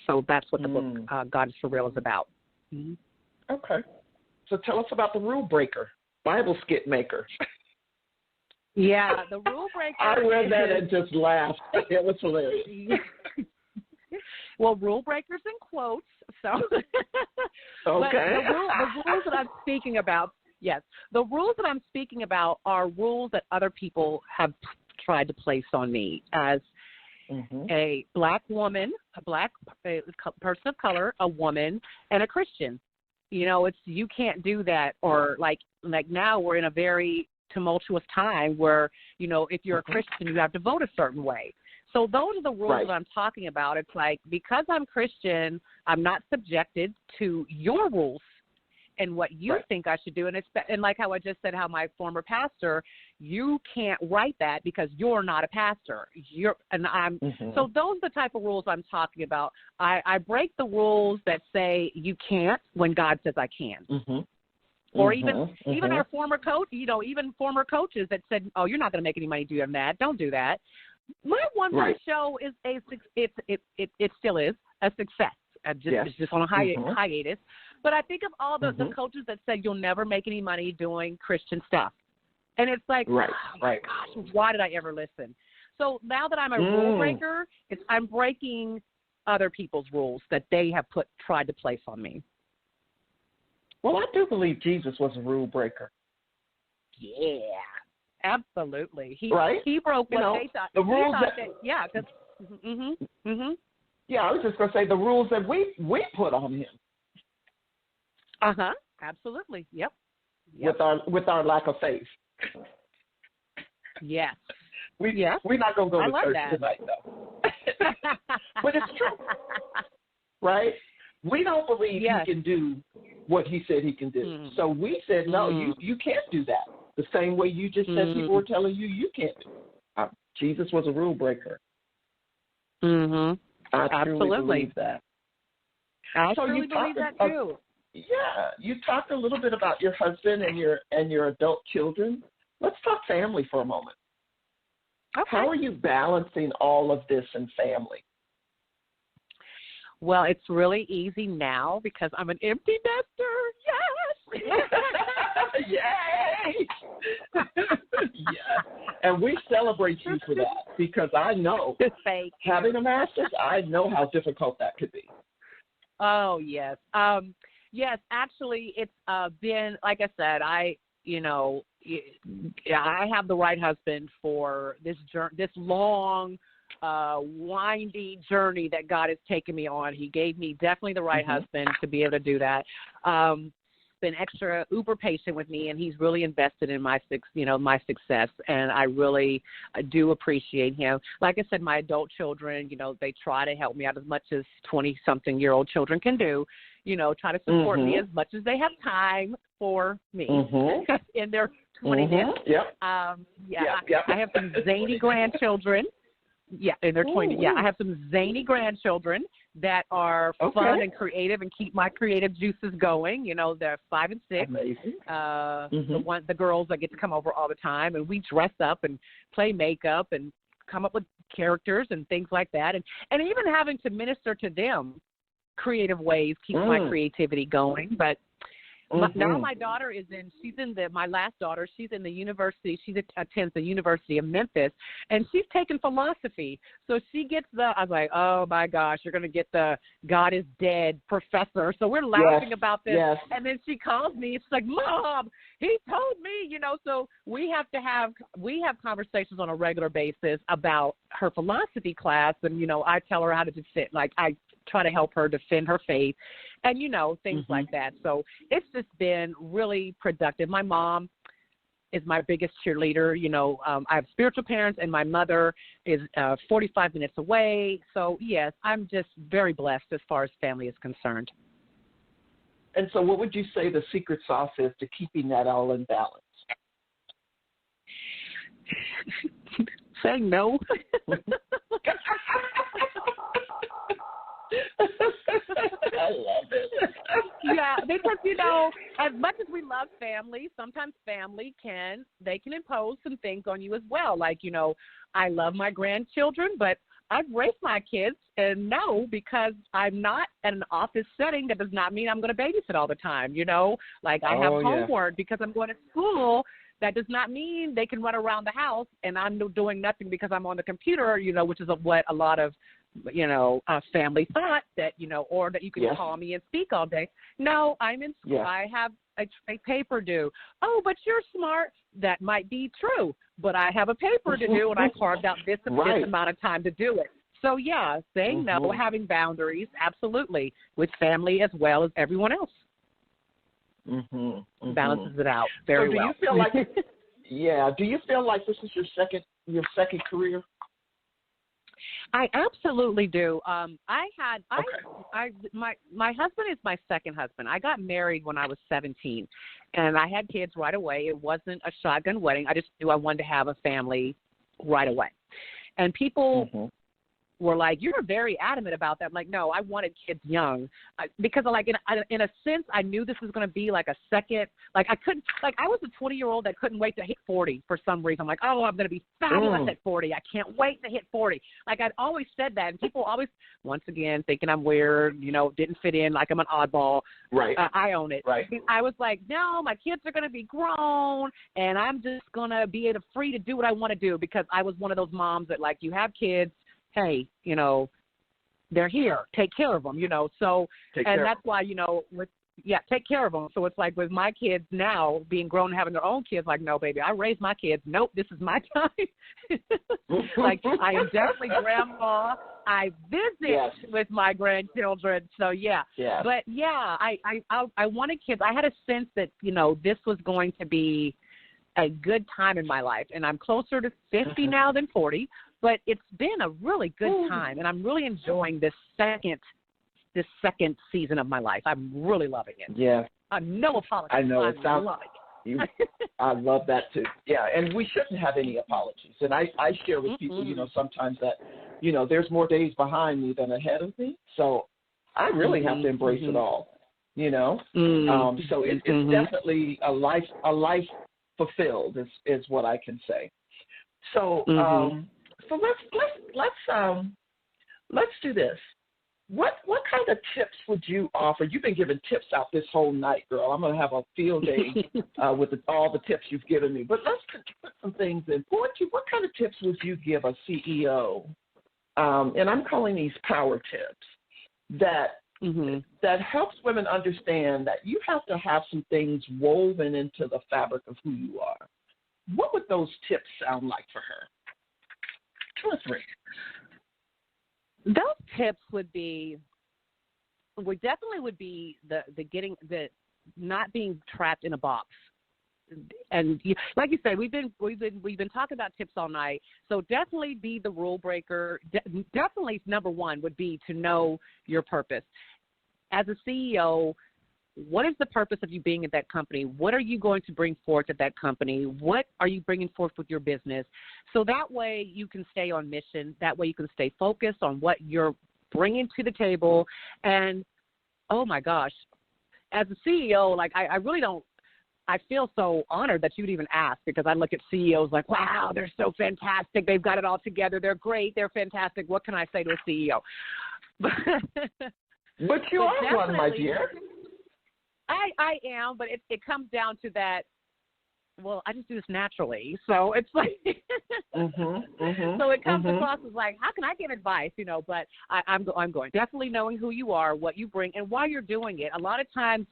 So that's what the book God is for Real is about. Okay. So tell us about the rule breaker, Bible skit maker. Yeah, the rule breaker. I read that and just laughed. It was hilarious. Well, rule breakers in quotes. So, okay. The rules that I'm speaking about, yes, the rules that I'm speaking about are rules that other people have tried to place on me as a black woman, a person of color, a woman, and a Christian. You know, you can't do that, or like now we're in a very tumultuous time where, you know, if you're a Christian, you have to vote a certain way. So those are the rules that I'm talking about. It's like, because I'm Christian, I'm not subjected to your rules and what you think I should do. And like how I just said, how my former pastor, you can't write that because you're not a pastor. So those are the type of rules I'm talking about. I break the rules that say you can't when God says I can. Or even our former coach, you know, even former coaches that said, oh, you're not going to make any money doing that. Don't do that. My one-woman show is it still is a success. It's just on a hiatus. But I think of all the coaches that said you'll never make any money doing Christian stuff. And it's like, oh my gosh, why did I ever listen? So now that I'm a rule breaker, I'm breaking other people's rules that they have tried to place on me. Well, I do believe Jesus was a rule breaker. Yeah, absolutely. He broke what they thought. The rules Yeah, I was just going to say the rules that we put on him. Absolutely. Yep. With our lack of faith. Yes. We're not going to go to church tonight, though. But it's true, right? We don't believe you can do what he said he can do. Mm-hmm. So we said, no, you can't do that. The same way you just said people were telling you can't do it. Jesus was a rule breaker. Mm-hmm. I truly believe that. I truly believe that too. Yeah, you talked a little bit about your husband and your adult children. Let's talk family for a moment. Okay. How are you balancing all of this in family? Well, it's really easy now because I'm an empty nester. Yes. Yay! Yeah. And we celebrate you for that because I know having a master's, I know how difficult that could be. Oh, yes. Yes, actually, it's been, like I said, I have the right husband for this long, windy journey that God has taken me on. He gave me definitely the right husband to be able to do that. Been extra uber patient with me, and he's really invested in my success, and I really do appreciate him. Like I said, my adult children, they try to help me out as much as 20-something-year-old children can do, try to support me as much as they have time for me in their 20s. Yep. I have some zany grandchildren. Yeah, in their 20s. Yeah, I have some zany grandchildren that are fun and creative and keep my creative juices going. They're 5 and 6. Amazing. The girls that get to come over all the time, and we dress up and play makeup and come up with characters and things like that. And even having to minister to them creative ways keeps my creativity going. But now my daughter my last daughter, she's in the university. She attends the University of Memphis, and she's taken philosophy. So she gets I was like, oh, my gosh, you're going to get the God is dead professor. So we're laughing about this. Yes. And then she calls me. She's like, Mom, he told me, so we have conversations on a regular basis about her philosophy class. And, I tell her how to defend, I try to help her defend her faith and, things like that. So it's just been really productive. My mom is my biggest cheerleader. I have spiritual parents, and my mother is 45 minutes away. So, yes, I'm just very blessed as far as family is concerned. And so what would you say the secret sauce is to keeping that all in balance? Saying no. I love it. Yeah, because, as much as we love family, sometimes family can impose some things on you as well. Like, I love my grandchildren, but I've raised my kids, and no, because I'm not in an office setting, that does not mean I'm going to babysit all the time, Like I have homework because I'm going to school. That does not mean they can run around the house and I'm doing nothing because I'm on the computer, which is what a lot of family thought that, or that you can call me and speak all day. No, I'm in school. Yes. I have a paper due. Oh, but you're smart. That might be true, but I have a paper to do, and I carved out this amount of time to do it. So, yeah, saying no, having boundaries, absolutely, with family as well as everyone else. Balances it out very well. Do you feel like this is your second career? I absolutely do. My husband is my second husband. I got married when I was 17, and I had kids right away. It wasn't a shotgun wedding. I just knew I wanted to have a family right away. And people were like, you're very adamant about that. I'm like, no, I wanted kids young because in a sense, I knew this was going to be like a second, I was a 20-year-old that couldn't wait to hit 40 for some reason. I'm like, oh, I'm going to be fabulous at 40. I can't wait to hit 40. I'd always said that. And people always, once again, thinking I'm weird, didn't fit in, like I'm an oddball. Right. I own it. Right. I was like, no, my kids are going to be grown and I'm just going to be free to do what I want to do, because I was one of those moms that you have kids, hey, they're here. Take care of them, So, and that's why, take care of them. So it's like with my kids now being grown and having their own kids, like, no, baby, I raised my kids. Nope, this is my time. I am definitely grandma. I visit with my grandchildren. So, But, I wanted kids. I had a sense that, this was going to be a good time in my life. And I'm closer to 50 now than 40. But it's been a really good time, and I'm really enjoying this second season of my life. I'm really loving it. Yeah, No apologies. I know. It sounds love it. I love that too. Yeah, and we shouldn't have any apologies. And I share with people, sometimes that, there's more days behind me than ahead of me. So I really have to embrace it all, So it's definitely a life fulfilled is what I can say. So so let's do this. What kind of tips would you offer? You've been giving tips out this whole night, girl. I'm going to have a field day with all the tips you've given me. But let's put some things in. What kind of tips would you give a CEO? And I'm calling these power tips that helps women understand that you have to have some things woven into the fabric of who you are. What would those tips sound like for her? 2 or 3. Those tips would definitely be the not being trapped in a box. And like you said, we've been talking about tips all night. So definitely be the rule breaker. Definitely number 1 would be to know your purpose. As a CEO, what is the purpose of you being at that company? What are you going to bring forth at that company? What are you bringing forth with your business? So that way you can stay on mission. That way you can stay focused on what you're bringing to the table. And, oh, my gosh, as a CEO, like I really don't – I feel so honored that you'd even ask, because I look at CEOs like, wow, they're so fantastic. They've got it all together. They're great. They're fantastic. What can I say to a CEO? But you are one, my dear. I am, but it comes down to that, well, I just do this naturally. So it's like, so it comes across as like, how can I give advice, but I'm going. Definitely knowing who you are, what you bring, and why you're doing it. A lot of times,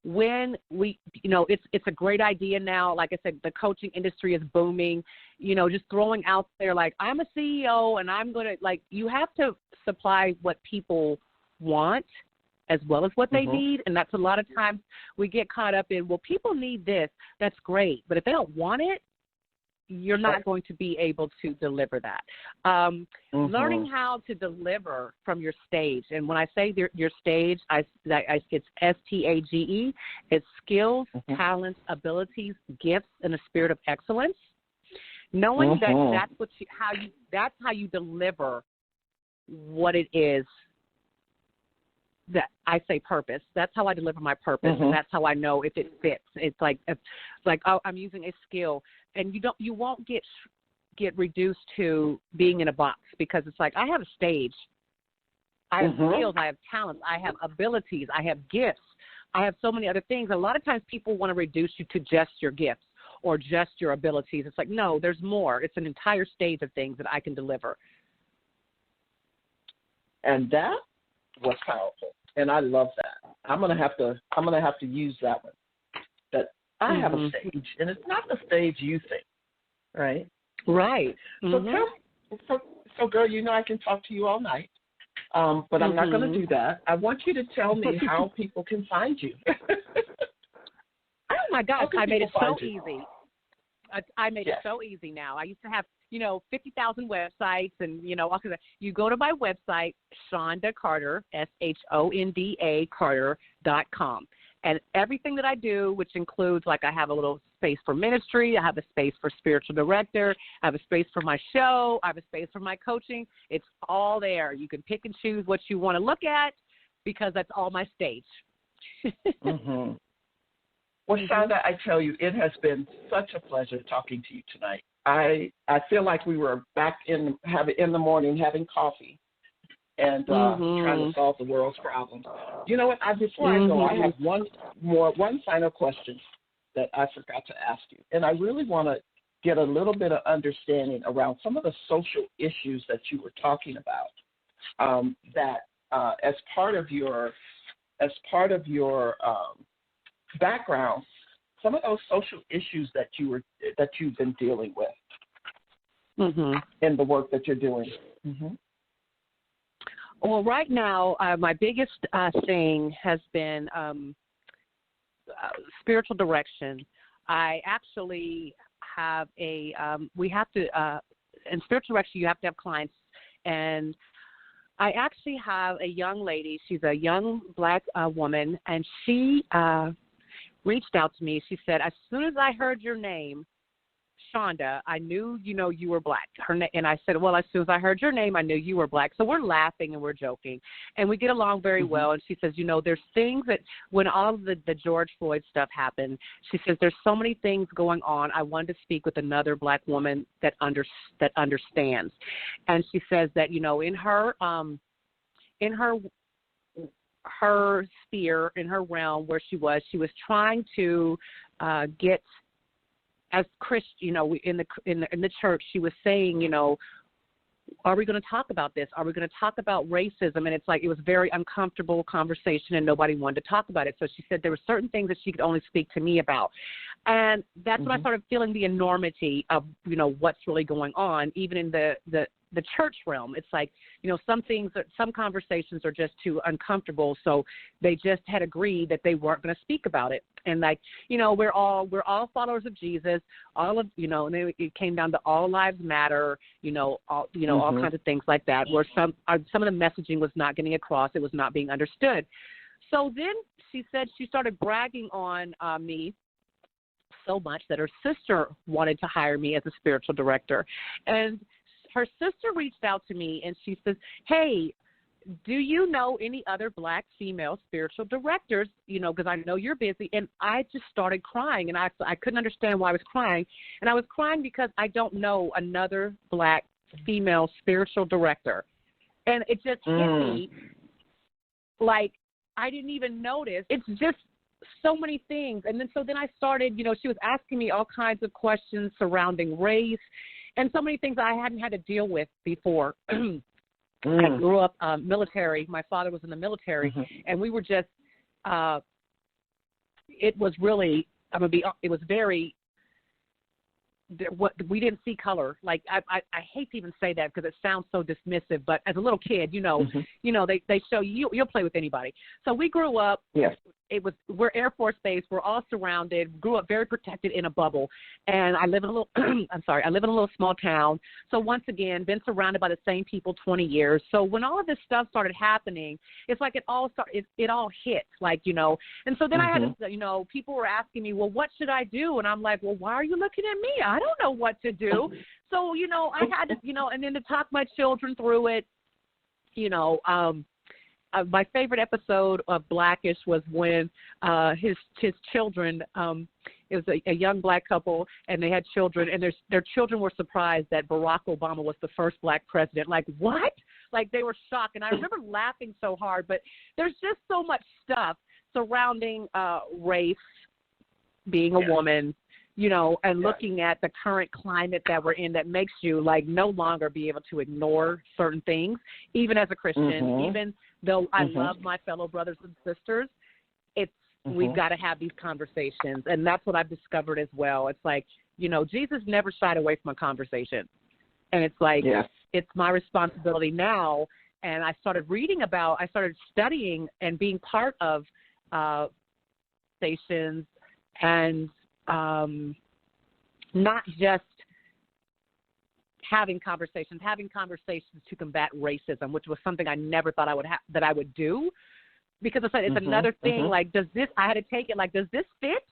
when we, it's a great idea now. Like I said, the coaching industry is booming, just throwing out there, like, I'm a CEO and I'm going to, like, you have to supply what people want as well as what they need. And that's a lot of times we get caught up in, well, people need this. That's great. But if they don't want it, you're not going to be able to deliver that. Learning how to deliver from your stage. And when I say your stage, it's STAGE. It's skills, talents, abilities, gifts, and a spirit of excellence. Knowing that that's how you deliver what it is that I say purpose. That's how I deliver my purpose, and that's how I know if it fits. It's like oh, I'm using a skill, and you won't get reduced to being in a box, because it's like, I have a stage, I have skills, I have talents, I have abilities, I have gifts, I have so many other things. A lot of times people want to reduce you to just your gifts or just your abilities. It's like, no, there's more. It's an entire stage of things that I can deliver. And that was powerful, and I love that. I'm gonna have to use that one. That I have a stage, and it's not the stage you think, right? Right. So girl, I can talk to you all night, but I'm not going to do that. I want you to tell me how people can find you. Oh my gosh, I made it so easy. I made it so easy now. I used to have 50,000 websites, and you go to my website, Shonda Carter, SHONDA Carter.com, and everything that I do, which includes, like, I have a little space for ministry, I have a space for spiritual director, I have a space for my show, I have a space for my coaching. It's all there. You can pick and choose what you want to look at, because that's all my stage. Well, Shonda, I tell you, it has been such a pleasure talking to you tonight. I feel like we were back in the morning having coffee and trying to solve the world's problems. You know what? Before I go, I have one final question that I forgot to ask you, and I really want to get a little bit of understanding around some of the social issues that you were talking about. As part of your background, some of those social issues that you've been dealing with in the work that you're doing. Well, right now, my biggest thing has been spiritual direction. I actually have in spiritual direction, you have to have clients, and I actually have a young lady. She's a young black woman, and she reached out to me. She said, as soon as I heard your name, Shonda, I knew, you were black. And I said, well, as soon as I heard your name, I knew you were black. So we're laughing and we're joking, and we get along very well. And she says, there's things that when all of the George Floyd stuff happened, she says, there's so many things going on. I wanted to speak with another black woman that understands. And she says that, in her sphere, in her realm where she was trying to get, as Christian, in the church, she was saying, are we going to talk about this? Are we going to talk about racism? And it's like it was a very uncomfortable conversation, and nobody wanted to talk about it. So she said there were certain things that she could only speak to me about. And that's when I started feeling the enormity of, what's really going on, even in the church realm. It's like, some conversations are just too uncomfortable, so they just had agreed that they weren't going to speak about it. And like, we're all followers of Jesus. All of, and it came down to all lives matter. All kinds of things like that. Where some of the messaging was not getting across. It was not being understood. So then she said she started bragging on me so much that her sister wanted to hire me as a spiritual director, and her sister reached out to me and she says, hey, do you know any other black female spiritual directors? Because I know you're busy. And I just started crying, and I couldn't understand why I was crying. And I was crying because I don't know another black female spiritual director. And it just hit me like I didn't even notice. It's just so many things. And then I started, she was asking me all kinds of questions surrounding race and so many things I hadn't had to deal with before. I grew up military. My father was in the military, and we were just, it was really, it was very, we didn't see color. Like, I hate to even say that because it sounds so dismissive, but as a little kid, they show you'll play with anybody. So we grew up. Yes. We're Air Force Base. We're all surrounded. Grew up very protected in a bubble, and I live in a little. I live in a little small town. So once again, been surrounded by the same people 20 years. So when all of this stuff started happening, it's like it all hit, like And so then I had to, people were asking me, well, what should I do? And I'm like, well, why are you looking at me? I don't know what to do. So I had to, and then to talk my children through it, my favorite episode of Blackish was when his children, it was a young black couple, and they had children, and their children were surprised that Barack Obama was the first black president. Like, what? Like, they were shocked. And I remember laughing so hard, but there's just so much stuff surrounding race, being a woman, and looking at the current climate that we're in that makes you, like, no longer be able to ignore certain things, even as a Christian, even though I love my fellow brothers and sisters, we've got to have these conversations. And that's what I've discovered as well. It's like, Jesus never shied away from a conversation. And it's like, it's my responsibility now. And I started studying and being part of stations and not just having conversations to combat racism, which was something I never thought I would do, because it's another thing. Like, I had to take it like, does this fit?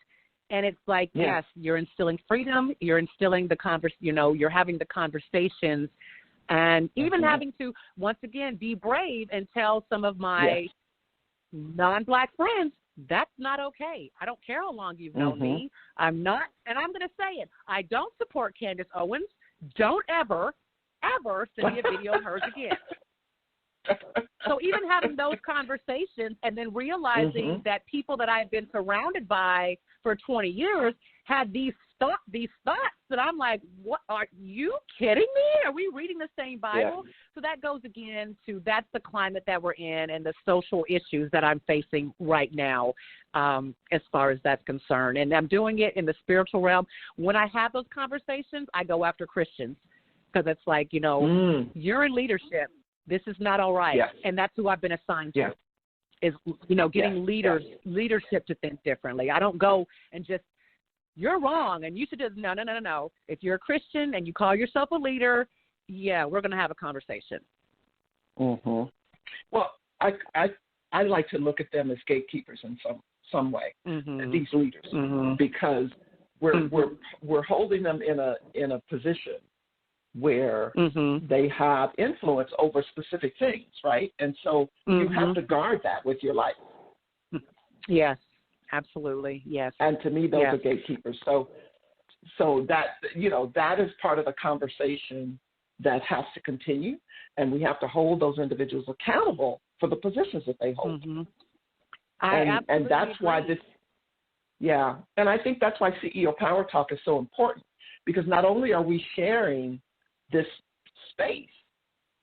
And it's like, yes, you're instilling freedom, you're instilling you're having the conversations, and even having to once again be brave and tell some of my non-black friends, that's not okay. I don't care how long you've known me. I'm not, and I'm going to say it. I don't support Candace Owens. Don't ever send me a video of hers again. So even having those conversations and then realizing that people that I've been surrounded by for 20 years had these thoughts that I'm like, what, are you kidding me? Are we reading the same Bible? So that goes again to, that's the climate that we're in and the social issues that I'm facing right now, as far as that's concerned. And I'm doing it in the spiritual realm. When I have those conversations, I go after Christians, because it's like, you're in leadership. This is not all right. And that's who I've been assigned to, is, getting leadership to think differently. I don't go and just, you're wrong, and you should just, no. If you're a Christian and you call yourself a leader, we're going to have a conversation. Mm-hmm. Well, I like to look at them as gatekeepers in some way, these leaders, because we're holding them in a position where they have influence over specific things, right? And so you have to guard that with your life. Yes, absolutely. Yes. And to me, those are gatekeepers. So that, that is part of the conversation that has to continue, and we have to hold those individuals accountable for the positions that they hold. And that's why and I think that's why CEO Power Talk is so important, because not only are we sharing this space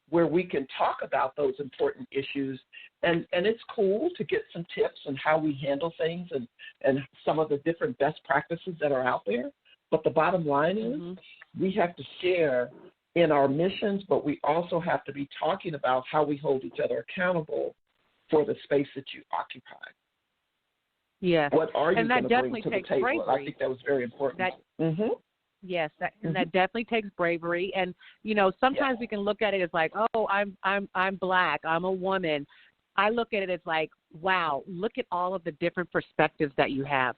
where we can talk about those important issues, and it's cool to get some tips on how we handle things and some of the different best practices that are out there. But the bottom line is we have to share in our missions, but we also have to be talking about how we hold each other accountable for the space that you occupy. Yes. What are you going to bring to the table? Bravery. I think that was very important. Yes, and that definitely takes bravery. And sometimes we can look at it as like, oh, I'm Black, I'm a woman. I look at it as like, wow, look at all of the different perspectives that you have,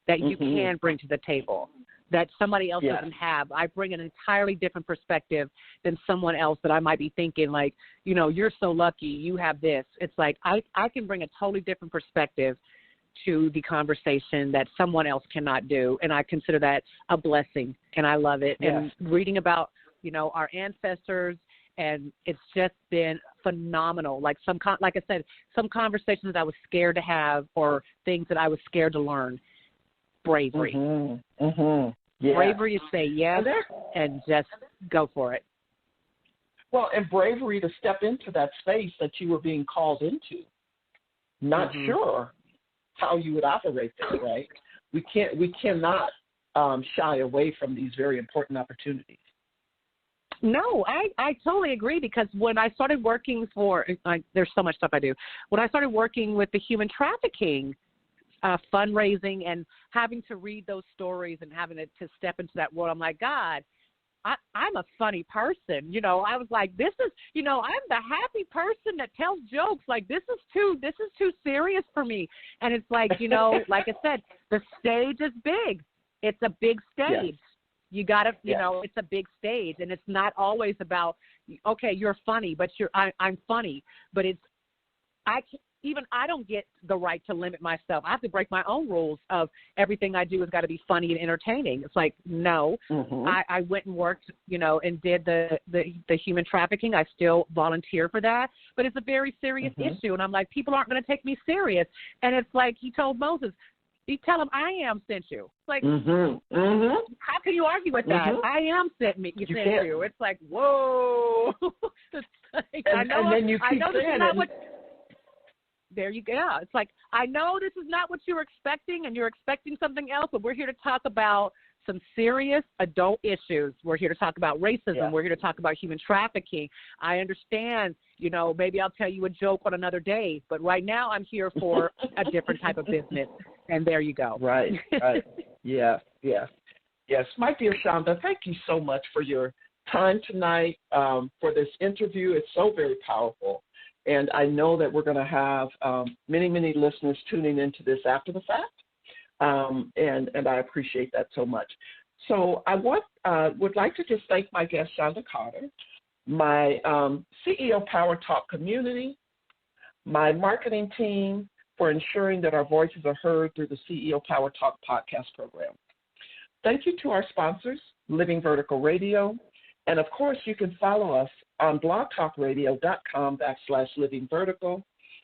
that you can bring to the table, that somebody else doesn't have. I bring an entirely different perspective than someone else that I might be thinking like, you're so lucky, you have this. It's like I can bring a totally different perspective to the conversation that someone else cannot do, and I consider that a blessing, and I love it. And reading about, our ancestors, and it's just been phenomenal. Like like I said, some conversations I was scared to have, or things that I was scared to learn. Bravery. Bravery is say yes and just go for it. Well, and bravery to step into that space that you were being called into. Not sure how you would operate there, right? We cannot shy away from these very important opportunities. No, I totally agree, because when I started working there's so much stuff I do. When I started working with the human trafficking fundraising and having to read those stories and having to step into that world, I'm like, God, I'm a funny person. I was like, this is, I'm the happy person that tells jokes. Like, this is too serious for me. And it's like, like I said, the stage is big. It's a big stage. Yes. You got to, it's a big stage, and it's not always about, okay, you're funny, but I'm funny, but I don't get the right to limit myself. I have to break my own rules of everything I do has got to be funny and entertaining. It's like, no, I went and worked, and did the human trafficking. I still volunteer for that, but it's a very serious issue. And I'm like, people aren't going to take me serious. And it's like he told Moses, you tell him I am sent you. It's like, how can you argue with that? I am sent you. It's like, whoa. I know this is not what. There you go. It's like, I know this is not what you were expecting, and you're expecting something else, but we're here to talk about some serious adult issues. We're here to talk about racism. Yeah. We're here to talk about human trafficking. I understand, maybe I'll tell you a joke on another day, but right now I'm here for a different type of business, and there you go. Right. Yes. My dear Shonda, thank you so much for your time tonight, for this interview. It's so very powerful. And I know that we're going to have many, many listeners tuning into this after the fact, and I appreciate that so much. So I would like to just thank my guest, Shonda Carter, my CEO Power Talk community, my marketing team for ensuring that our voices are heard through the CEO Power Talk podcast program. Thank you to our sponsors, Living Vertical Radio, and of course you can follow us on blogtalkradio.com/livingvertical,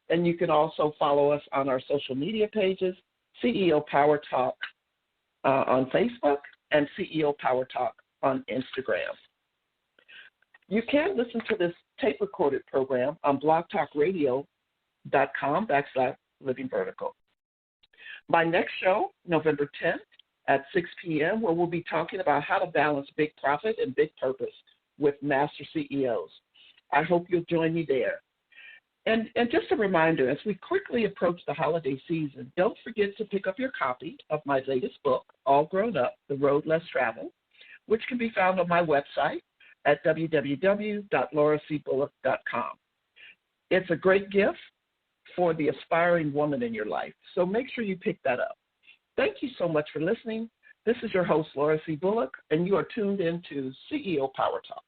and you can also follow us on our social media pages, CEO Power Talk on Facebook and CEO Power Talk on Instagram. You can listen to this tape-recorded program on blogtalkradio.com/livingvertical. My next show, November 10th at 6 p.m., where we'll be talking about how to balance big profit and big purpose with master CEOs. I hope you'll join me there. And just a reminder, as we quickly approach the holiday season, don't forget to pick up your copy of my latest book, All Grown Up, The Road Less Traveled, which can be found on my website, at www.lauracbullock.com. It's a great gift for the aspiring woman in your life, so make sure you pick that up. Thank you so much for listening. This is your host, Laura C. Bullock, and you are tuned in to CEO Power Talk.